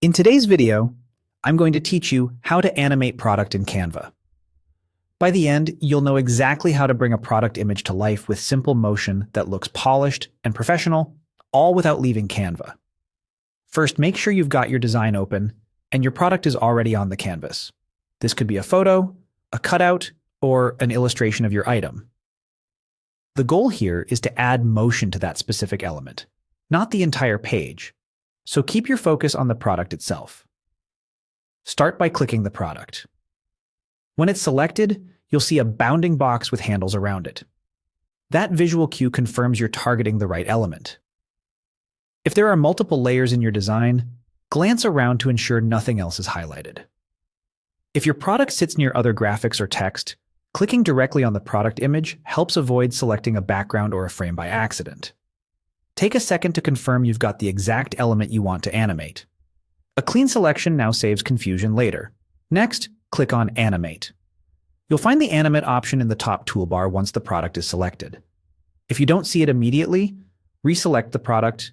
In today's video, I'm going to teach you how to animate product in Canva. By the end, you'll know exactly how to bring a product image to life with simple motion that looks polished and professional, all without leaving Canva. First, make sure you've got your design open and your product is already on the canvas. This could be a photo, a cutout, or an illustration of your item. The goal here is to add motion to that specific element, not the entire page. So keep your focus on the product itself. Start by clicking the product. When it's selected, you'll see a bounding box with handles around it. That visual cue confirms you're targeting the right element. If there are multiple layers in your design, glance around to ensure nothing else is highlighted. If your product sits near other graphics or text, clicking directly on the product image helps avoid selecting a background or a frame by accident. Take a second to confirm you've got the exact element you want to animate. A clean selection now saves confusion later. Next, click on Animate. You'll find the Animate option in the top toolbar once the product is selected. If you don't see it immediately, reselect the product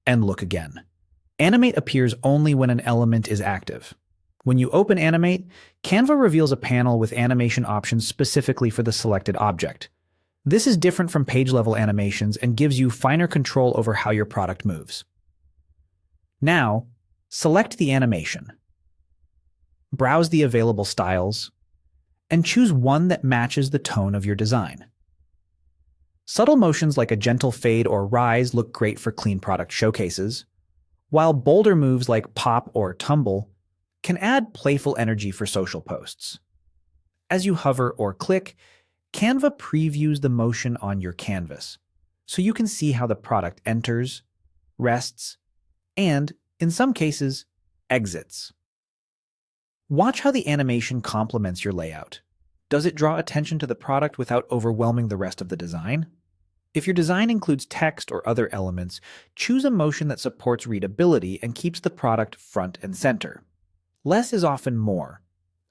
and look again. Animate appears only when an element is active. When you open Animate, Canva reveals a panel with animation options specifically for the selected object. This is different from page-level animations and gives you finer control over how your product moves. Now, select the animation. Browse the available styles, and choose one that matches the tone of your design. Subtle motions like a gentle fade or rise look great for clean product showcases, while bolder moves like pop or tumble can add playful energy for social posts. As you hover or click, Canva previews the motion on your canvas, so you can see how the product enters, rests, and, in some cases, exits. Watch how the animation complements your layout. Does it draw attention to the product without overwhelming the rest of the design? If your design includes text or other elements, choose a motion that supports readability and keeps the product front and center. Less is often more,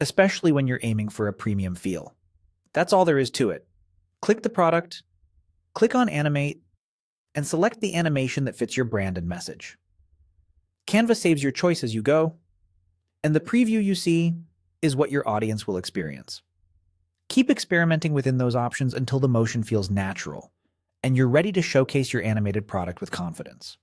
especially when you're aiming for a premium feel. That's all there is to it. Click the product, click on Animate, and select the animation that fits your brand and message. Canva saves your choice as you go, and the preview you see is what your audience will experience. Keep experimenting within those options until the motion feels natural, and you're ready to showcase your animated product with confidence.